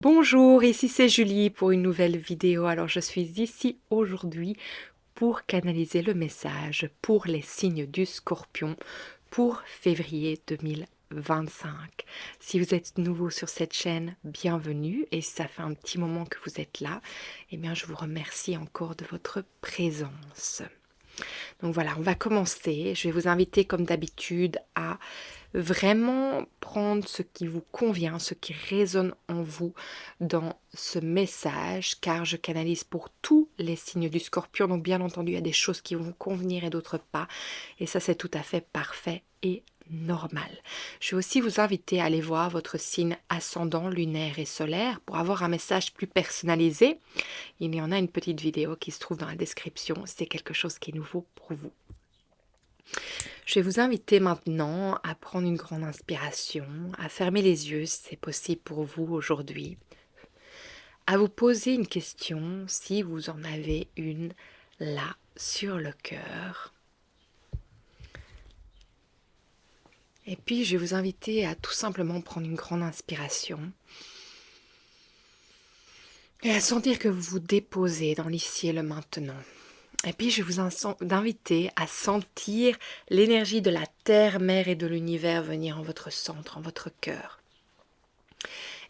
Bonjour, ici c'est Julie pour une nouvelle vidéo. Alors je suis ici aujourd'hui pour canaliser le message pour les signes du Scorpion pour février 2025. Si vous êtes nouveau sur cette chaîne, bienvenue, et si ça fait un petit moment que vous êtes là, eh bien je vous remercie encore de votre présence. Donc voilà, on va commencer. Je vais vous inviter comme d'habitude à vraiment prendre ce qui vous convient, ce qui résonne en vous dans ce message, car je canalise pour tous les signes du Scorpion. Donc bien entendu, il y a des choses qui vont convenir et d'autres pas. Et ça, c'est tout à fait parfait et normal. Je vais aussi vous inviter à aller voir votre signe ascendant, lunaire et solaire pour avoir un message plus personnalisé. Il y en a une petite vidéo qui se trouve dans la description. C'est quelque chose qui est nouveau pour vous. Je vais vous inviter maintenant à prendre une grande inspiration, à fermer les yeux si c'est possible pour vous aujourd'hui, à vous poser une question si vous en avez une là sur le cœur. Et puis je vais vous inviter à tout simplement prendre une grande inspiration et à sentir que vous vous déposez dans l'ici et le maintenant. Et puis, je vais vous inviter à sentir l'énergie de la terre, mer et de l'univers venir en votre centre, en votre cœur.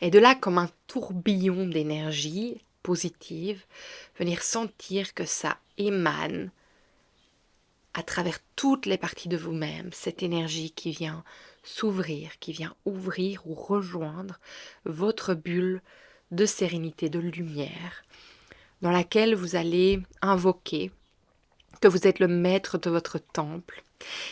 Et de là, comme un tourbillon d'énergie positive, venir sentir que ça émane à travers toutes les parties de vous-même, cette énergie qui vient s'ouvrir, qui vient ouvrir ou rejoindre votre bulle de sérénité, de lumière, dans laquelle vous allez invoquer que vous êtes le maître de votre temple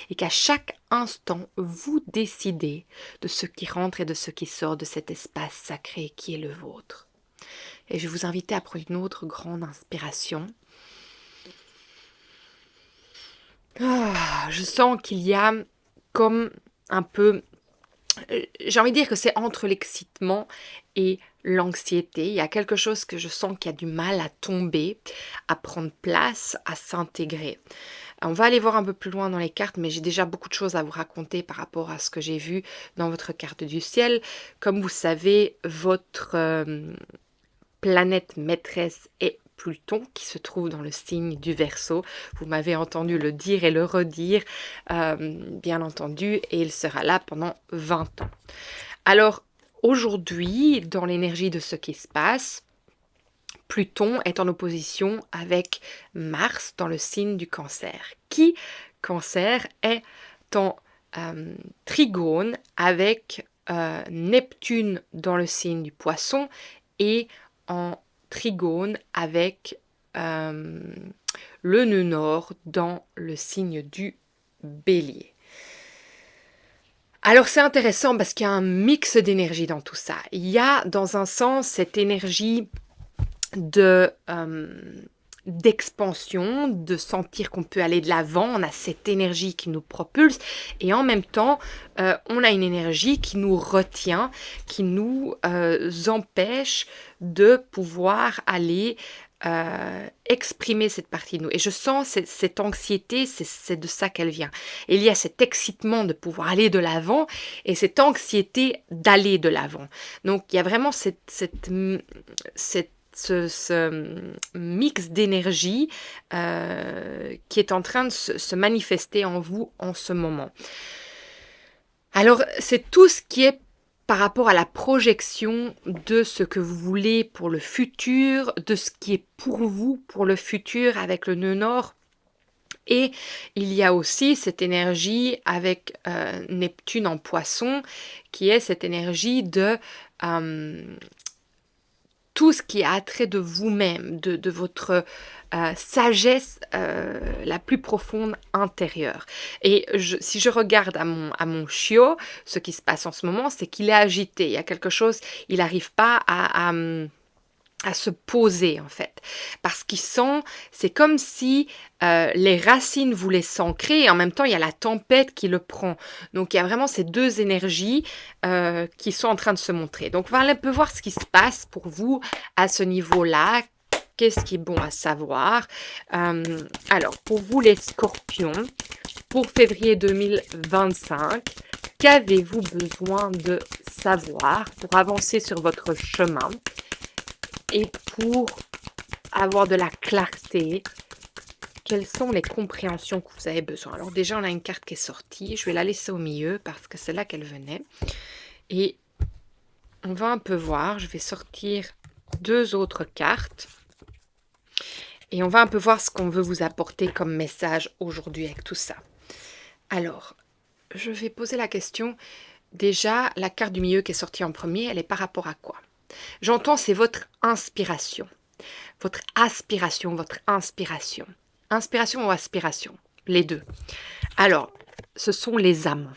et qu'à chaque instant, vous décidez de ce qui rentre et de ce qui sort de cet espace sacré qui est le vôtre. Et je vais vous inviter à prendre une autre grande inspiration. Je sens qu'il y a comme un peu... J'ai envie de dire que c'est entre l'excitement et l'anxiété. Il y a quelque chose que je sens qui a du mal à tomber, à prendre place, à s'intégrer. On va aller voir un peu plus loin dans les cartes, mais j'ai déjà beaucoup de choses à vous raconter par rapport à ce que j'ai vu dans votre carte du ciel. Comme vous savez, votre planète maîtresse est Pluton, qui se trouve dans le signe du Verseau. Vous m'avez entendu le dire et le redire, bien entendu, et il sera là pendant 20 ans. Alors, aujourd'hui, dans l'énergie de ce qui se passe, Pluton est en opposition avec Mars dans le signe du Cancer. Qui, Cancer, est en trigone avec Neptune dans le signe du Poisson et en trigone avec le nœud nord dans le signe du Bélier. Alors c'est intéressant parce qu'il y a un mix d'énergie dans tout ça. Il y a dans un sens cette énergie d'expansion, de sentir qu'on peut aller de l'avant, on a cette énergie qui nous propulse et en même temps on a une énergie qui nous retient, qui nous empêche de pouvoir aller exprimer cette partie de nous. Et je sens cette anxiété, c'est de ça qu'elle vient. Et il y a cet excitement de pouvoir aller de l'avant et cette anxiété d'aller de l'avant. Donc il y a vraiment ce mix d'énergie qui est en train de se manifester en vous en ce moment. Alors, c'est tout ce qui est par rapport à la projection de ce que vous voulez pour le futur, de ce qui est pour vous pour le futur avec le nœud nord. Et il y a aussi cette énergie avec Neptune en Poisson, qui est cette énergie de tout ce qui a trait de vous-même, de votre sagesse la plus profonde intérieure. Et si je regarde à mon chiot, ce qui se passe en ce moment, c'est qu'il est agité. Il y a quelque chose, il n'arrive pas à se poser en fait, parce qu'il sent, c'est comme si les racines voulaient s'ancrer et en même temps il y a la tempête qui le prend. Donc il y a vraiment ces deux énergies qui sont en train de se montrer. Donc on va un peu voir ce qui se passe pour vous à ce niveau-là. Qu'est-ce qui est bon à savoir? Alors pour vous les scorpions, pour février 2025, Qu'avez-vous besoin de savoir pour avancer sur votre chemin et pour avoir de la clarté? Quelles sont les compréhensions que vous avez besoin? Alors déjà, on a une carte qui est sortie. Je vais la laisser au milieu parce que c'est là qu'elle venait. Et on va un peu voir. Je vais sortir 2 autres cartes. Et on va un peu voir ce qu'on veut vous apporter comme message aujourd'hui avec tout ça. Alors, je vais poser la question. Déjà, la carte du milieu qui est sortie en premier, elle est par rapport à quoi? J'entends, c'est votre inspiration. Votre aspiration, votre inspiration. Inspiration ou aspiration? Les deux. Alors, ce sont les amants.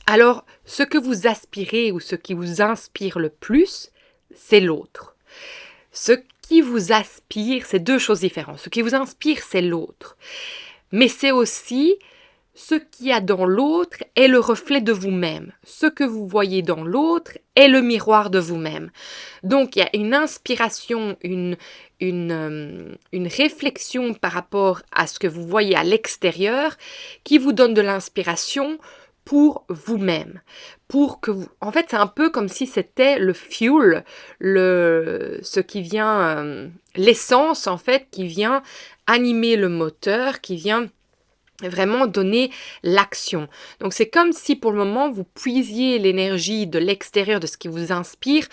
Alors, ce que vous aspirez ou ce qui vous inspire le plus, c'est l'autre. Ce qui vous aspire, c'est 2 choses différentes. Ce qui vous inspire, c'est l'autre. Mais c'est aussi ce qu'il y a dans l'autre est le reflet de vous-même. Ce que vous voyez dans l'autre est le miroir de vous-même. Donc, il y a une inspiration, une réflexion par rapport à ce que vous voyez à l'extérieur qui vous donne de l'inspiration pour vous-même. Pour que vous... En fait, c'est un peu comme si c'était le fuel, ce qui vient... l'essence, en fait, qui vient animer le moteur, qui vient vraiment donner l'action. Donc c'est comme si pour le moment vous puisiez l'énergie de l'extérieur, de ce qui vous inspire,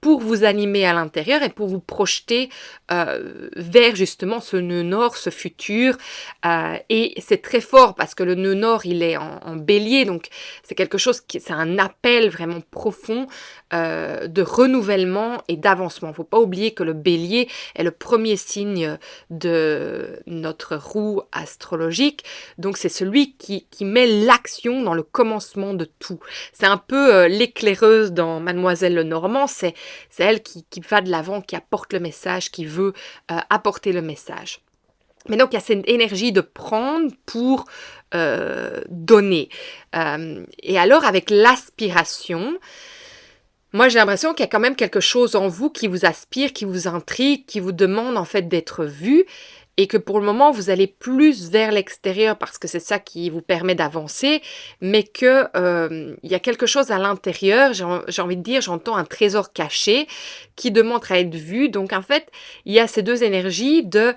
pour vous animer à l'intérieur et pour vous projeter vers justement ce nœud nord, ce futur. Et c'est très fort parce que le nœud nord, il est en bélier, donc c'est quelque chose c'est un appel vraiment profond de renouvellement et d'avancement. Il ne faut pas oublier que le bélier est le premier signe de notre roue astrologique, donc c'est celui qui met l'action dans le commencement de tout. C'est un peu l'éclaireuse dans Mademoiselle Lenormand, c'est elle qui va de l'avant, qui apporte le message, qui veut apporter le message. Mais donc, il y a cette énergie de prendre pour donner. Et alors, avec l'aspiration, moi, j'ai l'impression qu'il y a quand même quelque chose en vous qui vous aspire, qui vous intrigue, qui vous demande en fait d'être vu. Et que pour le moment, vous allez plus vers l'extérieur parce que c'est ça qui vous permet d'avancer, mais que il y a quelque chose à l'intérieur, j'ai envie de dire, j'entends un trésor caché qui demande à être vu. Donc en fait, il y a ces 2 énergies de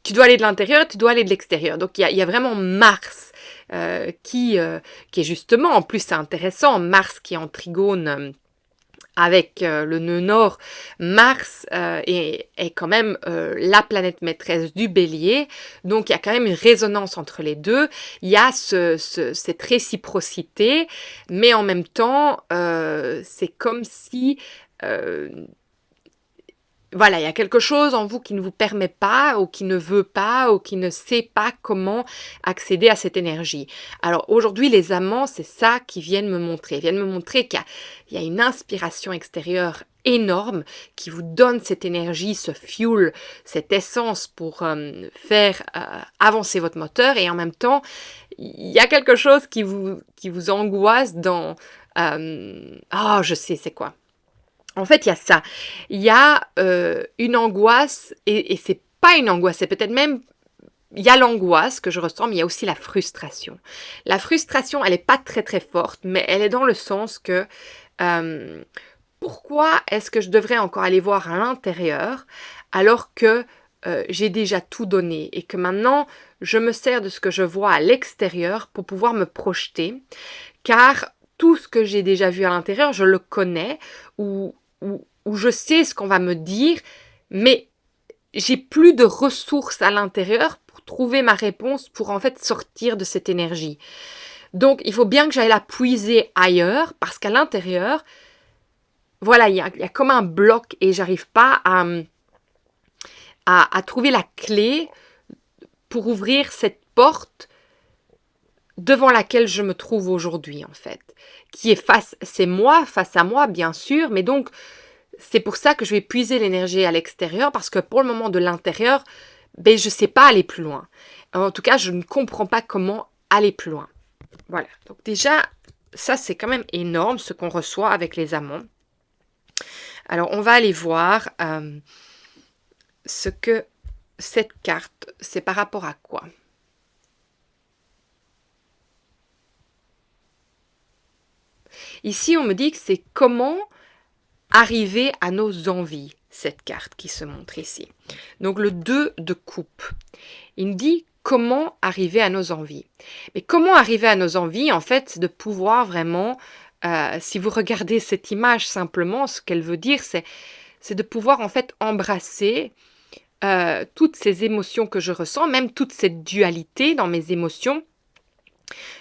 tu dois aller de l'intérieur, tu dois aller de l'extérieur. Donc il y a vraiment Mars qui est justement, en plus c'est intéressant, Mars qui est en trigone avec le nœud nord. Mars est quand même la planète maîtresse du bélier, donc il y a quand même une résonance entre les deux, il y a cette réciprocité, mais en même temps c'est comme si voilà, il y a quelque chose en vous qui ne vous permet pas ou qui ne veut pas ou qui ne sait pas comment accéder à cette énergie. Alors aujourd'hui, les amants, c'est ça qu'ils viennent me montrer. Ils viennent me montrer qu'il y a une inspiration extérieure énorme qui vous donne cette énergie, ce fuel, cette essence pour faire avancer votre moteur, et en même temps, il y a quelque chose qui vous angoisse dans... je sais, c'est quoi? En fait, il y a ça. Il y a une angoisse, et c'est pas une angoisse, c'est peut-être même... Il y a l'angoisse que je ressens, mais il y a aussi la frustration. La frustration, elle n'est pas très très forte, mais elle est dans le sens que pourquoi est-ce que je devrais encore aller voir à l'intérieur alors que j'ai déjà tout donné et que maintenant je me sers de ce que je vois à l'extérieur pour pouvoir me projeter, car tout ce que j'ai déjà vu à l'intérieur, je le connais, ou je sais ce qu'on va me dire, mais j'ai plus de ressources à l'intérieur pour trouver ma réponse, pour en fait sortir de cette énergie. Donc, il faut bien que j'aille la puiser ailleurs, parce qu'à l'intérieur, voilà, il y a comme un bloc et j'arrive pas à trouver la clé pour ouvrir cette porte devant laquelle je me trouve aujourd'hui, en fait. Qui est c'est moi, face à moi, bien sûr, mais donc, c'est pour ça que je vais puiser l'énergie à l'extérieur, parce que pour le moment de l'intérieur, je ne sais pas aller plus loin. En tout cas, je ne comprends pas comment aller plus loin. Voilà. Donc déjà, ça c'est quand même énorme ce qu'on reçoit avec les amants. Alors, on va aller voir ce que cette carte, c'est par rapport à quoi. Ici, on me dit que c'est comment arriver à nos envies, cette carte qui se montre ici. Donc le 2 de coupe. Il me dit comment arriver à nos envies. Mais comment arriver à nos envies, en fait, c'est de pouvoir vraiment, si vous regardez cette image simplement, ce qu'elle veut dire, c'est de pouvoir en fait embrasser toutes ces émotions que je ressens, même toute cette dualité dans mes émotions,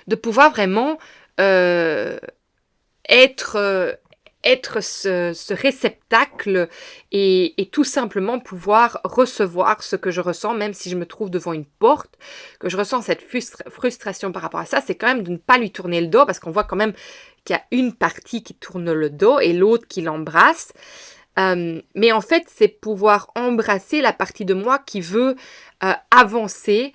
de pouvoir vraiment être ce réceptacle et tout simplement pouvoir recevoir ce que je ressens, même si je me trouve devant une porte, que je ressens cette frustration par rapport à ça, c'est quand même de ne pas lui tourner le dos, parce qu'on voit quand même qu'il y a une partie qui tourne le dos et l'autre qui l'embrasse. Mais en fait, c'est pouvoir embrasser la partie de moi qui veut avancer,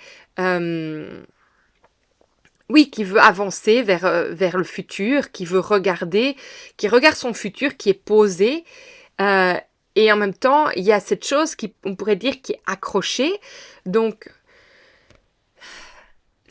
qui veut avancer vers le futur, qui veut regarder, qui regarde son futur, qui est posé. Et en même temps, il y a cette chose on pourrait dire, qui est accrochée. Donc,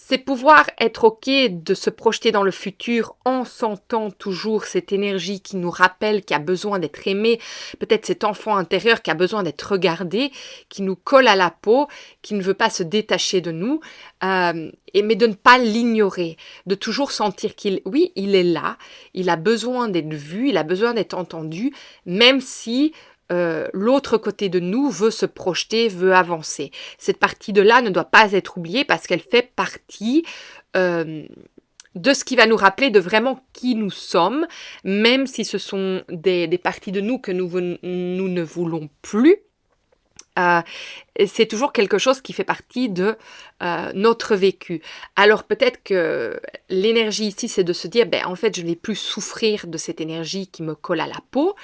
c'est pouvoir être OK de se projeter dans le futur en sentant toujours cette énergie qui nous rappelle, qui a besoin d'être aimée, peut-être cet enfant intérieur qui a besoin d'être regardé, qui nous colle à la peau, qui ne veut pas se détacher de nous, mais de ne pas l'ignorer, de toujours sentir il est là, il a besoin d'être vu, il a besoin d'être entendu, même si l'autre côté de nous veut se projeter, veut avancer. Cette partie de là ne doit pas être oubliée parce qu'elle fait partie de ce qui va nous rappeler de vraiment qui nous sommes, même si ce sont des parties de nous que nous ne voulons plus. C'est toujours quelque chose qui fait partie de notre vécu. Alors peut-être que l'énergie ici, c'est de se dire, en fait, je ne vais plus souffrir de cette énergie qui me colle à la peau.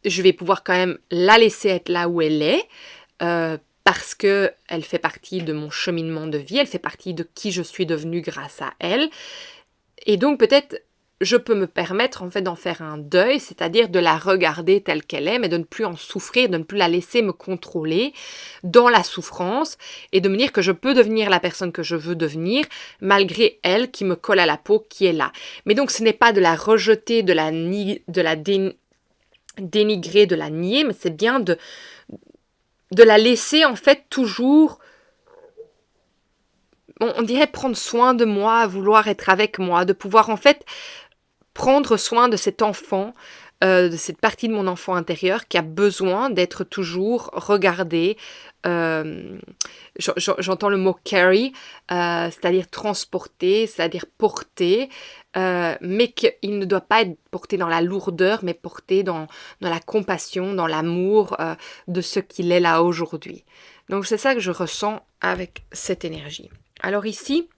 Je vais pouvoir quand même la laisser être là où elle est, parce qu'elle fait partie de mon cheminement de vie, elle fait partie de qui je suis devenue grâce à elle. Et donc peut-être je peux me permettre en fait d'en faire un deuil, c'est-à-dire de la regarder telle qu'elle est, mais de ne plus en souffrir, de ne plus la laisser me contrôler dans la souffrance, et de me dire que je peux devenir la personne que je veux devenir, malgré elle qui me colle à la peau, qui est là. Mais donc ce n'est pas de la rejeter, de la dénigrer, de la nier, mais c'est bien de la laisser en fait toujours, on dirait prendre soin de moi, vouloir être avec moi, de pouvoir en fait prendre soin de cet enfant, de cette partie de mon enfant intérieur qui a besoin d'être toujours regardée. J'entends le mot carry, c'est-à-dire transporter, c'est-à-dire porter, mais qu'il ne doit pas être porté dans la lourdeur, mais porté dans la compassion, dans l'amour de ce qu'il est là aujourd'hui. Donc c'est ça que je ressens avec cette énergie. Alors ici,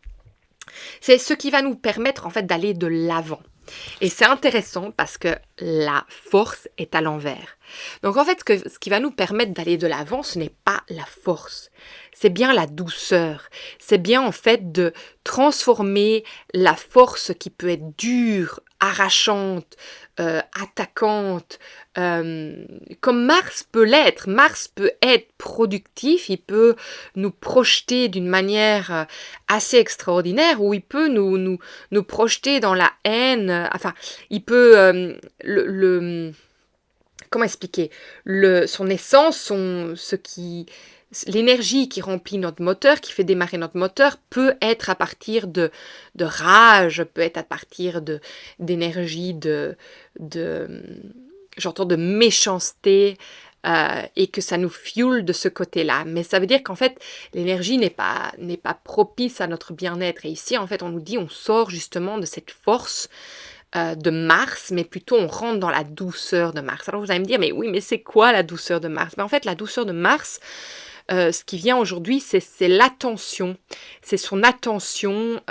c'est ce qui va nous permettre en fait d'aller de l'avant. Et c'est intéressant parce que la force est à l'envers. Donc en fait, ce qui va nous permettre d'aller de l'avant, ce n'est pas la force, c'est bien la douceur. C'est bien en fait de transformer la force qui peut être dure, arrachante, attaquante, comme Mars peut l'être. Mars peut être productif, il peut nous projeter d'une manière assez extraordinaire, ou il peut nous projeter dans la haine, il peut comment expliquer, son essence, l'énergie qui remplit notre moteur, qui fait démarrer notre moteur, peut être à partir de rage, peut être à partir d'énergie, j'entends de méchanceté, et que ça nous fuel de ce côté-là. Mais ça veut dire qu'en fait, l'énergie n'est pas propice à notre bien-être. Et ici, en fait, on nous dit, on sort justement de cette force de Mars, mais plutôt on rentre dans la douceur de Mars. Alors vous allez me dire, mais oui, mais c'est quoi la douceur de Mars? Mais en fait, la douceur de Mars, ce qui vient aujourd'hui, c'est l'attention. C'est son attention,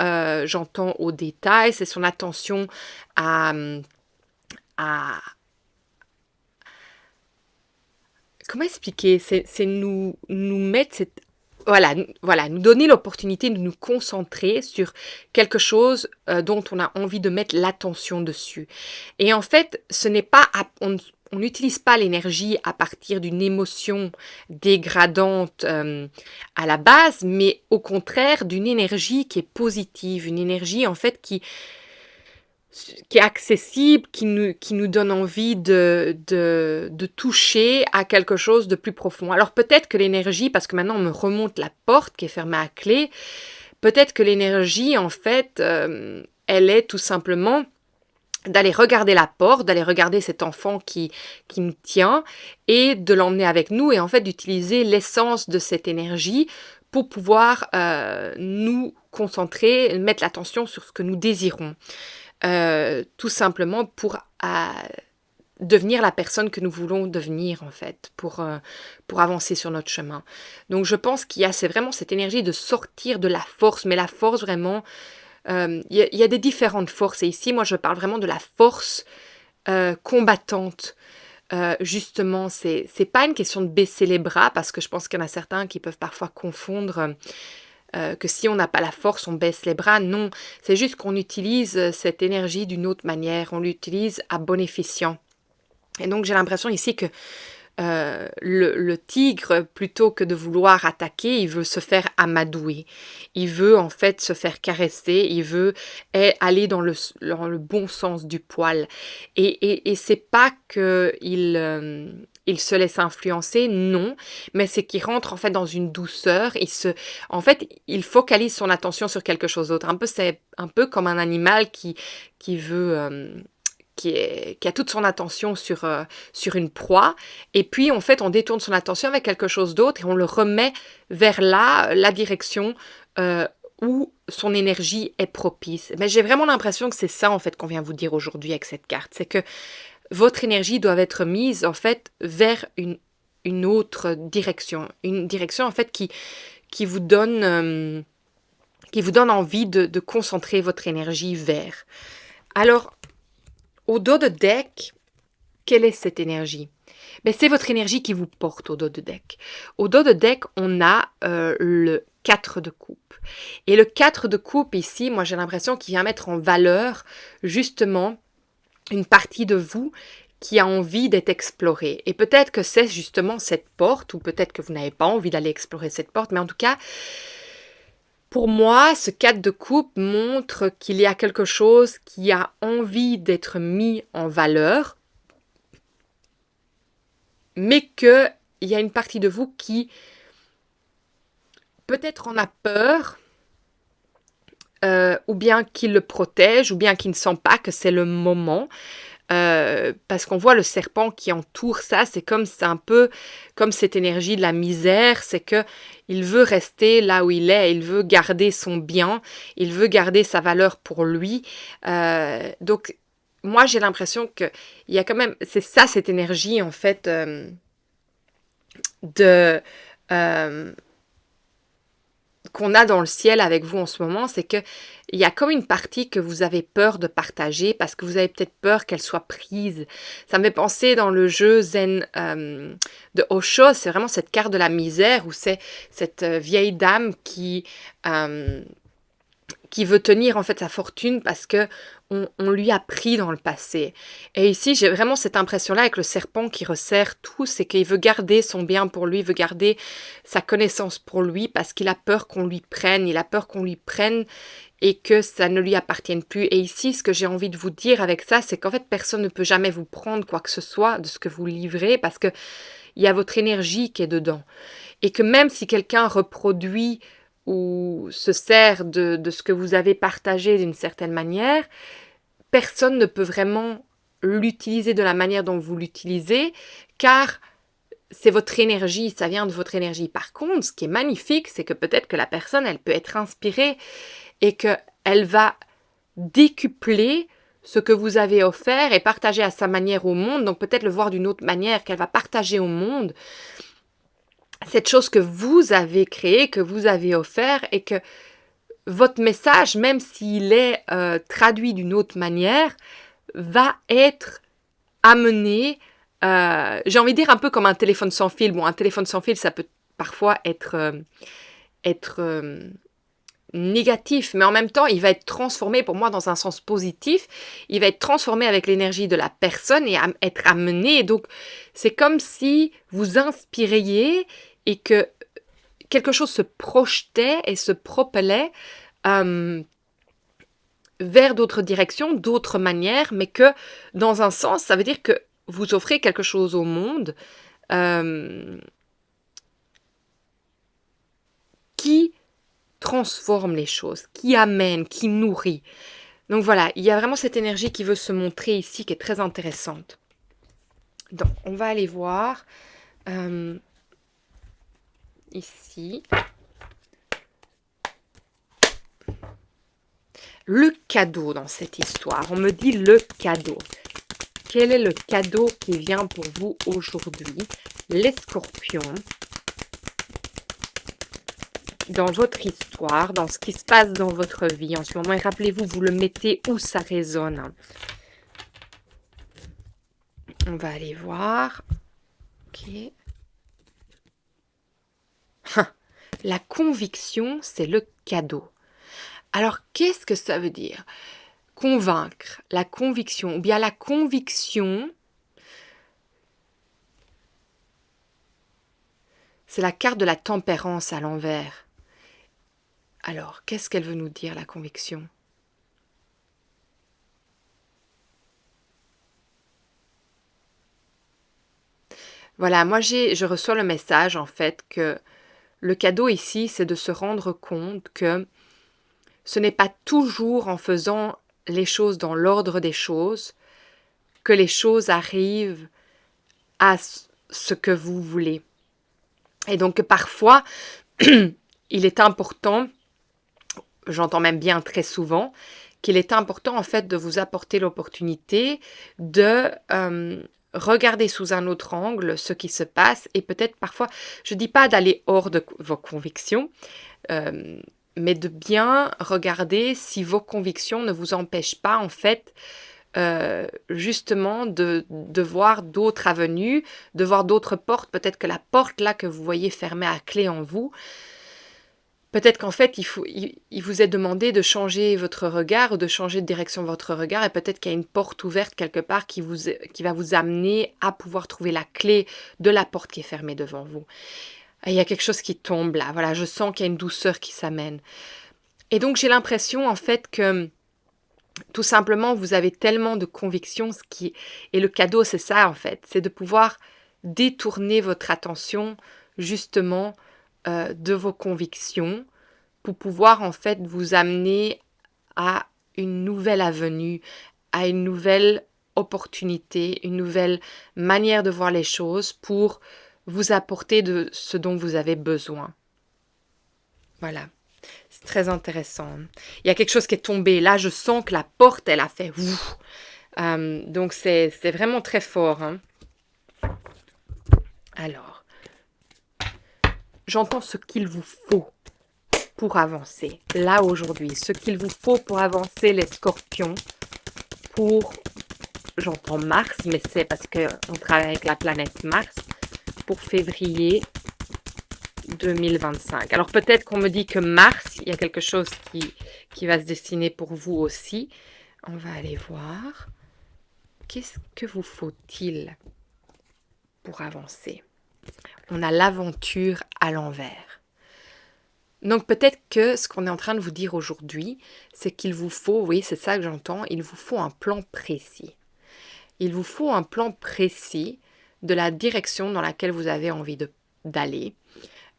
j'entends aux détails, c'est son attention à comment expliquer? C'est nous mettre cette... Voilà, nous donner l'opportunité de nous concentrer sur quelque chose dont on a envie de mettre l'attention dessus. Et en fait, ce n'est pas... on n'utilise pas l'énergie à partir d'une émotion dégradante à la base, mais au contraire d'une énergie qui est positive, une énergie en fait qui qui est accessible, qui nous donne envie de toucher à quelque chose de plus profond. Alors peut-être que l'énergie, parce que maintenant on me remonte la porte qui est fermée à clé, peut-être que l'énergie, en fait, elle est tout simplement d'aller regarder la porte, d'aller regarder cet enfant qui me tient et de l'emmener avec nous et en fait d'utiliser l'essence de cette énergie pour pouvoir nous concentrer, mettre l'attention sur ce que nous désirons. Tout simplement pour devenir la personne que nous voulons devenir en fait, pour avancer sur notre chemin. Donc je pense c'est vraiment cette énergie de sortir de la force, mais la force vraiment, il y a des différentes forces et ici moi je parle vraiment de la force combattante. Justement, c'est pas une question de baisser les bras parce que je pense qu'il y en a certains qui peuvent parfois confondre que si on n'a pas la force, on baisse les bras. Non, c'est juste qu'on utilise cette énergie d'une autre manière, on l'utilise à bon escient. Et donc j'ai l'impression ici que le tigre, plutôt que de vouloir attaquer, il veut se faire amadouer. Il veut en fait se faire caresser, il veut aller dans le bon sens du poil. Et c'est pas il se laisse influencer, non, mais c'est qu'il rentre en fait dans une douceur. En fait, il focalise son attention sur quelque chose d'autre. C'est un peu comme un animal qui veut qui a toute son attention sur une proie, et puis en fait on détourne son attention avec quelque chose d'autre et on le remet vers la direction où son énergie est propice. Mais j'ai vraiment l'impression que c'est ça en fait qu'on vient vous dire aujourd'hui avec cette carte, c'est que votre énergie doit être mise en fait vers une autre direction, une direction en fait qui vous donne envie de concentrer votre énergie vers. Alors, au dos de deck, quelle est cette énergie? C'est votre énergie qui vous porte au dos de deck. Au dos de deck, on a le 4 de coupe. Et le 4 de coupe ici, moi j'ai l'impression qu'il vient mettre en valeur justement une partie de vous qui a envie d'être explorée. Et peut-être que c'est justement cette porte, ou peut-être que vous n'avez pas envie d'aller explorer cette porte, mais en tout cas, pour moi, ce 4 de coupe montre qu'il y a quelque chose qui a envie d'être mis en valeur, mais qu'il y a une partie de vous qui peut-être en a peur, ou bien qui le protège, ou bien qui ne sent pas que c'est le moment. Parce qu'on voit le serpent qui entoure ça, c'est un peu comme cette énergie de la misère, c'est que il veut rester là où il est, il veut garder son bien, il veut garder sa valeur pour lui. Donc moi j'ai l'impression que il y a quand même, c'est ça cette énergie en fait de qu'on a dans le ciel avec vous en ce moment, c'est que il y a comme une partie que vous avez peur de partager parce que vous avez peut-être peur qu'elle soit prise. Ça me fait penser dans le jeu Zen de Osho, c'est vraiment cette carte de la misère où c'est cette vieille dame qui veut tenir en fait sa fortune parce que on lui a pris dans le passé. Et ici, j'ai vraiment cette impression-là avec le serpent qui resserre tout, c'est qu'il veut garder son bien pour lui, il veut garder sa connaissance pour lui parce qu'il a peur qu'on lui prenne, il a peur qu'on lui prenne et que ça ne lui appartienne plus. Et ici, ce que j'ai envie de vous dire avec ça, c'est qu'en fait, personne ne peut jamais vous prendre quoi que ce soit de ce que vous livrez parce que il y a votre énergie qui est dedans. Et que même si quelqu'un reproduit ou se sert de ce que vous avez partagé d'une certaine manière, personne ne peut vraiment l'utiliser de la manière dont vous l'utilisez, car c'est votre énergie, ça vient de votre énergie. Par contre, ce qui est magnifique, c'est que peut-être que la personne, elle peut être inspirée et qu'elle va décupler ce que vous avez offert et partager à sa manière au monde, donc peut-être le voir d'une autre manière, qu'elle va partager au monde cette chose que vous avez créée, que vous avez offert et que votre message, même s'il est traduit d'une autre manière, va être amené, j'ai envie de dire un peu comme un téléphone sans fil. Bon, un téléphone sans fil, ça peut parfois être négatif, mais en même temps, il va être transformé pour moi dans un sens positif. Il va être transformé avec l'énergie de la personne et être amené. Donc, c'est comme si vous inspiriez et que quelque chose se projetait et se propellait vers d'autres directions, d'autres manières, mais que dans un sens, ça veut dire que vous offrez quelque chose au monde qui transforme les choses, qui amène, qui nourrit. Donc voilà, il y a vraiment cette énergie qui veut se montrer ici, qui est très intéressante. Donc, on va aller voir ici. Le cadeau dans cette histoire. On me dit le cadeau. Quel est le cadeau qui vient pour vous aujourd'hui, les scorpions, dans votre histoire, dans ce qui se passe dans votre vie en ce moment? Et rappelez-vous, vous le mettez où ça résonne. On va aller voir. Ok. La conviction, c'est le cadeau. Alors, qu'est-ce que ça veut dire? Convaincre, la conviction, ou bien la conviction, c'est la carte de la tempérance à l'envers. Alors, qu'est-ce qu'elle veut nous dire, la conviction? Voilà, moi je reçois le message en fait que le cadeau ici, c'est de se rendre compte que ce n'est pas toujours en faisant les choses dans l'ordre des choses que les choses arrivent à ce que vous voulez. Et donc parfois, il est important, j'entends même bien très souvent, qu'il est important en fait de vous apporter l'opportunité de regarder sous un autre angle ce qui se passe et peut-être parfois, je ne dis pas d'aller hors de vos convictions, mais de bien regarder si vos convictions ne vous empêchent pas en fait justement de voir d'autres avenues, de voir d'autres portes. Peut-être que la porte là que vous voyez fermée à clé en vous, peut-être qu'en fait il vous est demandé de changer votre regard ou de changer de direction votre regard et peut-être qu'il y a une porte ouverte quelque part qui va vous amener à pouvoir trouver la clé de la porte qui est fermée devant vous. Et il y a quelque chose qui tombe là, voilà, je sens qu'il y a une douceur qui s'amène. Et donc j'ai l'impression en fait que tout simplement, vous avez tellement de convictions, et le cadeau, c'est ça en fait, c'est de pouvoir détourner votre attention justement de vos convictions pour pouvoir en fait vous amener à une nouvelle avenue, à une nouvelle opportunité, une nouvelle manière de voir les choses pour vous apporter de ce dont vous avez besoin. Voilà. C'est très intéressant. Il y a quelque chose qui est tombé. Là, je sens que la porte, elle a fait ouf. Donc, c'est vraiment très fort. Hein. Alors, j'entends ce qu'il vous faut pour avancer. Là, aujourd'hui, ce qu'il vous faut pour avancer, les scorpions, pour, j'entends Mars, mais c'est parce qu'on travaille avec la planète Mars, pour février 2025. Alors peut-être qu'on me dit que Mars, il y a quelque chose qui va se dessiner pour vous aussi. On va aller voir. Qu'est-ce que vous faut-il pour avancer? On a l'aventure à l'envers. Donc peut-être que ce qu'on est en train de vous dire aujourd'hui, c'est qu'il vous faut, oui, c'est ça que j'entends, il vous faut un plan précis. Il vous faut un plan précis de la direction dans laquelle vous avez envie d'aller.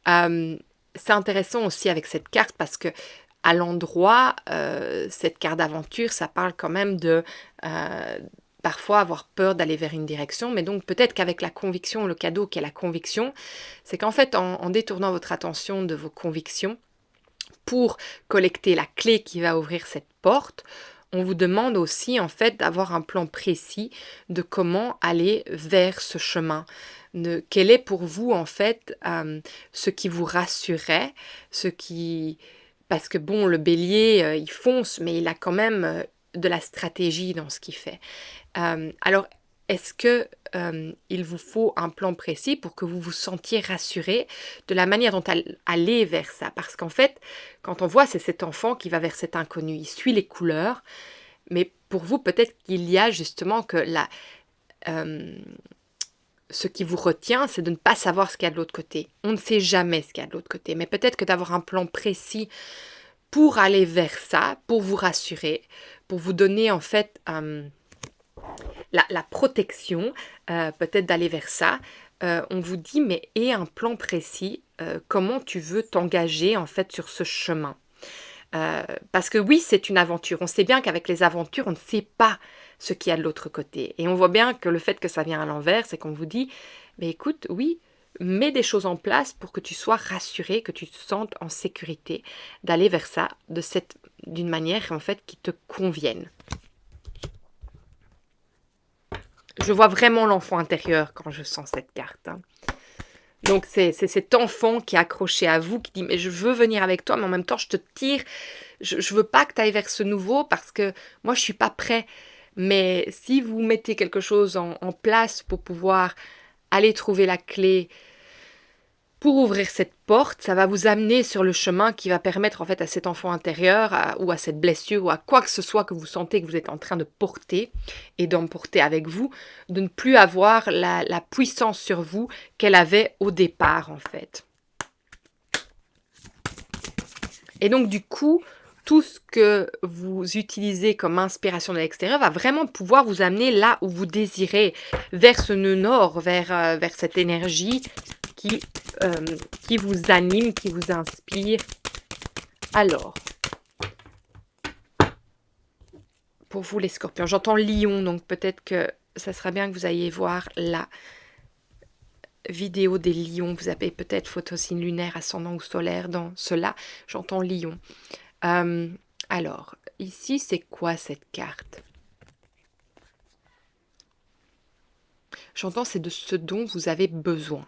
C'est intéressant aussi avec cette carte parce que à l'endroit, cette carte d'aventure, ça parle quand même de parfois avoir peur d'aller vers une direction, mais donc peut-être qu'avec la conviction, le cadeau qui est la conviction, c'est qu'en fait en détournant votre attention de vos convictions pour collecter la clé qui va ouvrir cette porte, on vous demande aussi en fait d'avoir un plan précis de comment aller vers ce chemin. Quel est pour vous en fait ce qui vous rassurait, parce que bon, le bélier, il fonce, mais il a quand même de la stratégie dans ce qu'il fait. Alors, est-ce que il vous faut un plan précis pour que vous vous sentiez rassuré de la manière dont aller vers ça? Parce qu'en fait, quand on voit, c'est cet enfant qui va vers cet inconnu, il suit les couleurs, mais pour vous, peut-être qu'il y a justement que ce qui vous retient, c'est de ne pas savoir ce qu'il y a de l'autre côté. On ne sait jamais ce qu'il y a de l'autre côté, mais peut-être que d'avoir un plan précis pour aller vers ça, pour vous rassurer, pour vous donner en fait la protection, peut-être d'aller vers ça. On vous dit, mais aie un plan précis, comment tu veux t'engager en fait sur ce chemin. Parce que oui, c'est une aventure. On sait bien qu'avec les aventures, on ne sait pas ce qu'il y a de l'autre côté. Et on voit bien que le fait que ça vient à l'envers, c'est qu'on vous dit, mais écoute, oui, mets des choses en place pour que tu sois rassuré, que tu te sentes en sécurité d'aller vers ça d'une manière en fait qui te convienne. Je vois vraiment l'enfant intérieur quand je sens cette carte. Hein. Donc c'est cet enfant qui est accroché à vous, qui dit mais je veux venir avec toi, mais en même temps je te tire, je veux pas que tu ailles vers ce nouveau parce que moi je suis pas prêt. Mais si vous mettez quelque chose en place pour pouvoir aller trouver la clé pour ouvrir cette porte, ça va vous amener sur le chemin qui va permettre en fait à cet enfant intérieur ou à cette blessure ou à quoi que ce soit que vous sentez que vous êtes en train de porter et d'emporter avec vous, de ne plus avoir la puissance sur vous qu'elle avait au départ en fait. Et donc du coup, tout ce que vous utilisez comme inspiration de l'extérieur va vraiment pouvoir vous amener là où vous désirez, vers ce nœud nord, vers cette énergie qui vous anime, qui vous inspire. Alors, pour vous les scorpions, j'entends lion, donc peut-être que ça serait bien que vous ayez voir la vidéo des lions. Vous avez peut-être photosignes lunaire, ascendant ou solaire dans cela. J'entends lion. Alors, ici, c'est quoi cette carte? J'entends c'est de ce dont vous avez besoin.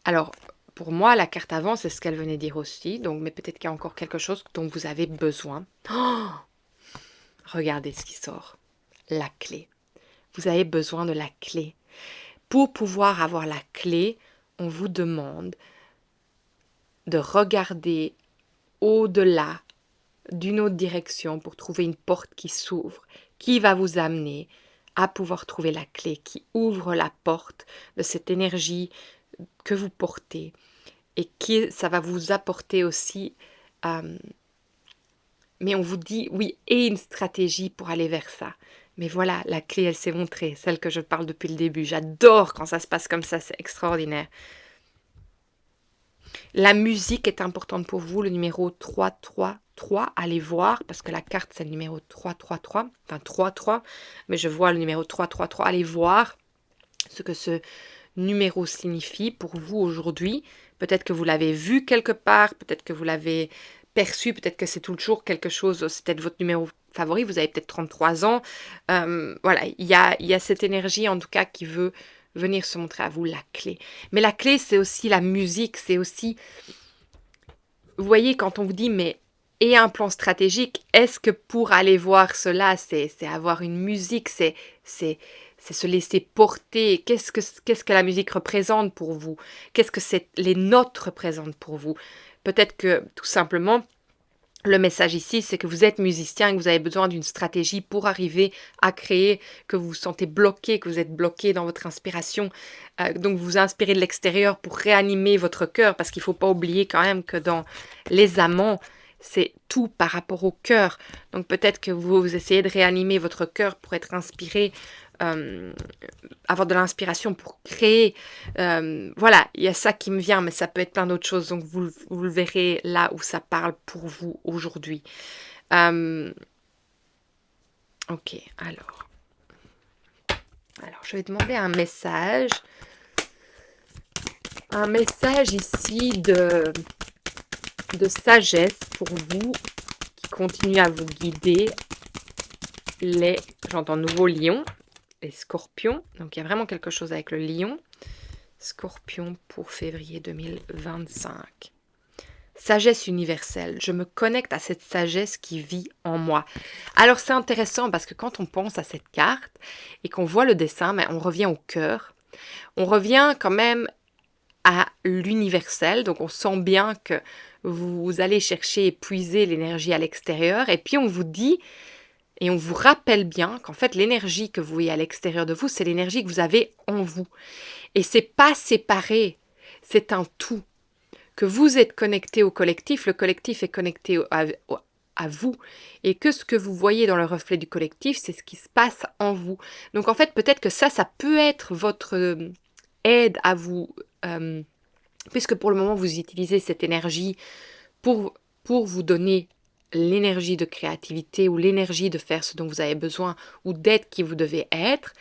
Alors, pour moi, la carte avant, c'est ce qu'elle venait dire aussi. Donc, mais peut-être qu'il y a encore quelque chose dont vous avez besoin. Oh, regardez ce qui sort. La clé. Vous avez besoin de la clé. Pour pouvoir avoir la clé, on vous demande de regarder au-delà d'une autre direction pour trouver une porte qui s'ouvre, qui va vous amener à pouvoir trouver la clé, qui ouvre la porte de cette énergie que vous portez et ça va vous apporter aussi, mais on vous dit, oui, et une stratégie pour aller vers ça. Mais voilà, la clé, elle s'est montrée, celle que je parle depuis le début. J'adore quand ça se passe comme ça, c'est extraordinaire. La musique est importante pour vous, le numéro 333, allez voir, parce que la carte c'est le numéro 333, enfin 33, mais je vois le numéro 333, allez voir ce que ce numéro signifie pour vous aujourd'hui. Peut-être que vous l'avez vu quelque part, peut-être que vous l'avez perçu, peut-être que c'est toujours quelque chose, c'est peut-être votre numéro favori, vous avez peut-être 33 ans. Voilà, il y a cette énergie en tout cas qui veut venir se montrer à vous la clé. Mais la clé, c'est aussi la musique, c'est aussi... Vous voyez, quand on vous dit, mais et un plan stratégique, est-ce que pour aller voir cela, c'est avoir une musique, c'est se laisser porter? Qu'est-ce que la musique représente pour vous? Qu'est-ce que les notes représentent pour vous? Peut-être que, tout simplement, le message ici, c'est que vous êtes musicien et que vous avez besoin d'une stratégie pour arriver à créer, que vous vous sentez bloqué, que vous êtes bloqué dans votre inspiration. Donc, vous vous inspirez de l'extérieur pour réanimer votre cœur, parce qu'il ne faut pas oublier quand même que dans les amants, c'est tout par rapport au cœur. Donc, peut-être que vous essayez de réanimer votre cœur pour être inspiré, avoir de l'inspiration pour créer. Voilà, il y a ça qui me vient, mais ça peut être plein d'autres choses. Donc, vous le verrez là où ça parle pour vous aujourd'hui. Ok, alors, je vais demander un message. Un message ici de sagesse pour vous, qui continue à vous guider. J'entends nouveau lion, les scorpions. Donc, il y a vraiment quelque chose avec le lion. Scorpion pour février 2025. Sagesse universelle. Je me connecte à cette sagesse qui vit en moi. Alors, c'est intéressant parce que quand on pense à cette carte et qu'on voit le dessin, mais on revient au cœur. On revient quand même à l'universel. Donc, on sent bien que vous allez chercher et puiser l'énergie à l'extérieur. Et puis, on vous dit... Et on vous rappelle bien qu'en fait, l'énergie que vous voyez à l'extérieur de vous, c'est l'énergie que vous avez en vous. Et c'est pas séparé, c'est un tout. que vous êtes connecté au collectif, le collectif est connecté à vous, et que ce que vous voyez dans le reflet du collectif, c'est ce qui se passe en vous. Donc en fait, peut-être que ça peut être votre aide à vous, puisque pour le moment, vous utilisez cette énergie pour vous donner l'énergie de créativité ou l'énergie de faire ce dont vous avez besoin ou d'être qui vous devez être,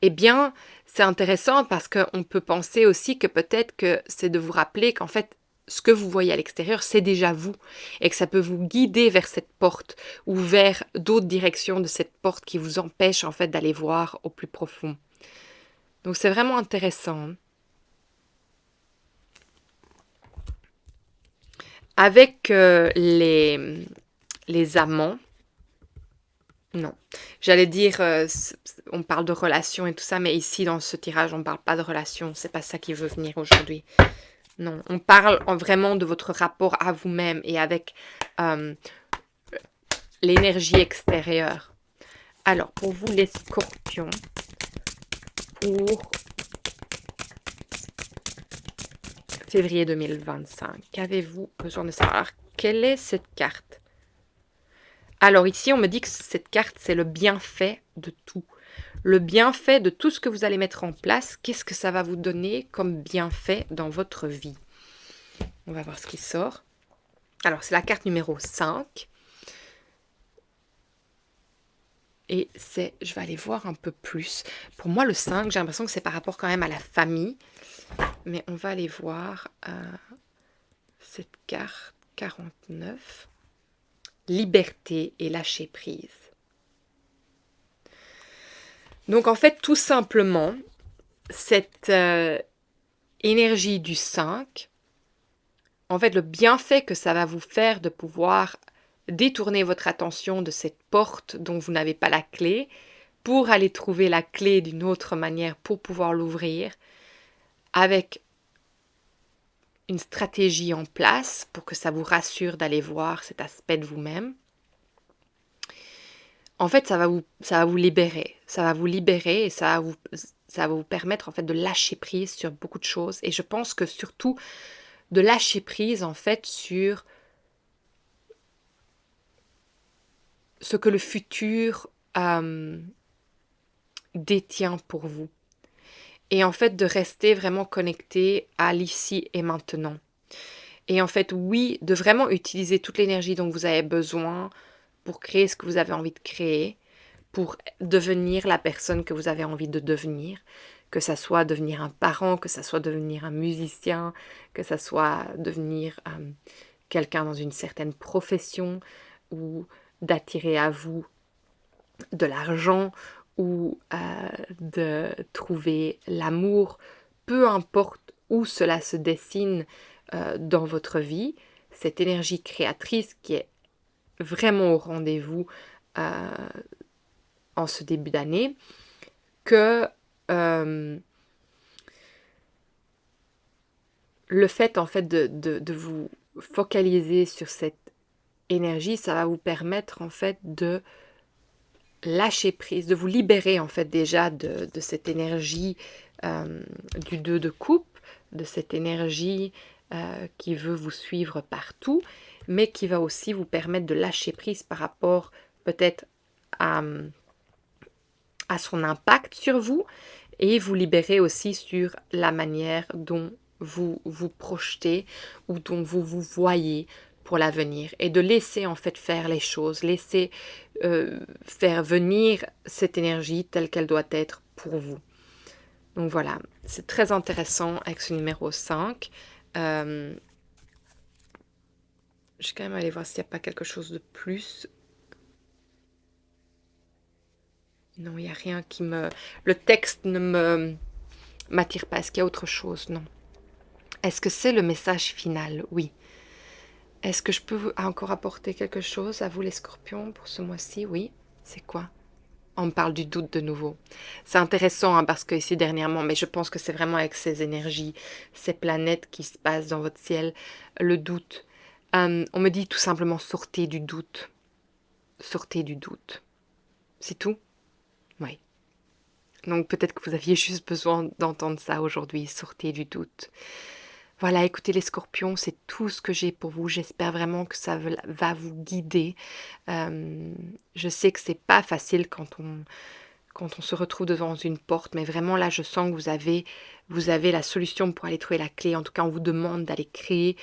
eh bien, c'est intéressant parce qu'on peut penser aussi que peut-être que c'est de vous rappeler qu'en fait, ce que vous voyez à l'extérieur, c'est déjà vous et que ça peut vous guider vers cette porte ou vers d'autres directions de cette porte qui vous empêchent en fait d'aller voir au plus profond. Donc c'est vraiment intéressant. Avec les amants, non. J'allais dire, on parle de relations et tout ça, mais ici, dans ce tirage, on ne parle pas de relations. C'est pas ça qui veut venir aujourd'hui. Non, on parle vraiment de votre rapport à vous-même et avec l'énergie extérieure. Alors, pour vous, les scorpions, pour février 2025, qu'avez-vous besoin de savoir? Alors, quelle est cette carte? Alors ici, on me dit que cette carte, c'est le bienfait de tout. Le bienfait de tout ce que vous allez mettre en place. Qu'est-ce que ça va vous donner comme bienfait dans votre vie? On va voir ce qui sort. Alors, c'est la carte numéro 5. Et je vais aller voir un peu plus. Pour moi, le 5, j'ai l'impression que c'est par rapport quand même à la famille. Mais on va aller voir cette carte 49. Liberté et lâcher prise. Donc en fait, tout simplement, cette énergie du 5, en fait, le bienfait que ça va vous faire de pouvoir détourner votre attention de cette porte dont vous n'avez pas la clé pour aller trouver la clé d'une autre manière pour pouvoir l'ouvrir avec une stratégie en place pour que ça vous rassure d'aller voir cet aspect de vous-même. En fait, ça va vous libérer. Ça va vous libérer et ça va vous permettre en fait de lâcher prise sur beaucoup de choses. Et je pense que surtout de lâcher prise en fait sur ce que le futur détient pour vous. Et en fait de rester vraiment connecté à l'ici et maintenant. Et en fait, oui, de vraiment utiliser toute l'énergie dont vous avez besoin pour créer ce que vous avez envie de créer, pour devenir la personne que vous avez envie de devenir, que ça soit devenir un parent, que ça soit devenir un musicien, que ça soit devenir quelqu'un dans une certaine profession, ou d'attirer à vous de l'argent, ou de trouver l'amour, peu importe où cela se dessine dans votre vie, cette énergie créatrice qui est vraiment au rendez-vous en ce début d'année, que le fait en fait de vous focaliser sur cette énergie, ça va vous permettre en fait de lâcher prise, de vous libérer en fait déjà de cette énergie du 2 de coupe, de cette énergie qui veut vous suivre partout, mais qui va aussi vous permettre de lâcher prise par rapport peut-être à son impact sur vous, et vous libérer aussi sur la manière dont vous vous projetez ou dont vous vous voyez pour l'avenir, et de laisser en fait faire les choses, laisser faire venir cette énergie telle qu'elle doit être pour vous. Donc voilà, c'est très intéressant avec ce numéro 5. Je vais quand même aller voir s'il n'y a pas quelque chose de plus. Non, il n'y a rien qui me... Le texte ne m'attire pas. Est-ce qu'il y a autre chose? Non. Est-ce que c'est le message final? Oui. Est-ce que je peux encore apporter quelque chose à vous les scorpions pour ce mois-ci? Oui. C'est quoi? On me parle du doute de nouveau. C'est intéressant hein, parce que ici dernièrement, mais je pense que c'est vraiment avec ces énergies, ces planètes qui se passent dans votre ciel, le doute. On me dit tout simplement sortez du doute. Sortez du doute. C'est tout? Oui. Donc peut-être que vous aviez juste besoin d'entendre ça aujourd'hui, sortez du doute. Voilà, écoutez les scorpions, c'est tout ce que j'ai pour vous. J'espère vraiment que ça va vous guider. Euh, je sais que c'est pas facile quand on se retrouve devant une porte, mais vraiment là, je sens que vous avez la solution pour aller trouver la clé. En tout cas, on vous demande d'aller créer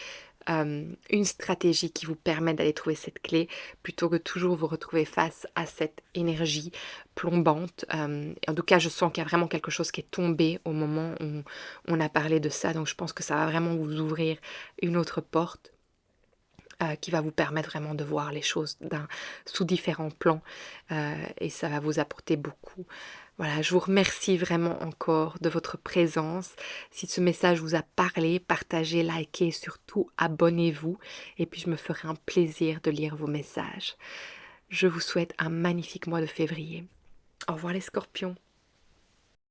une stratégie qui vous permet d'aller trouver cette clé plutôt que toujours vous retrouver face à cette énergie plombante. Et en tout cas, je sens qu'il y a vraiment quelque chose qui est tombé au moment où on a parlé de ça. Donc, je pense que ça va vraiment vous ouvrir une autre porte. Qui va vous permettre vraiment de voir les choses sous différents plans et ça va vous apporter beaucoup. Voilà, je vous remercie vraiment encore de votre présence. Si ce message vous a parlé, partagez, likez, surtout abonnez-vous et puis je me ferai un plaisir de lire vos messages. Je vous souhaite un magnifique mois de février. Au revoir les scorpions.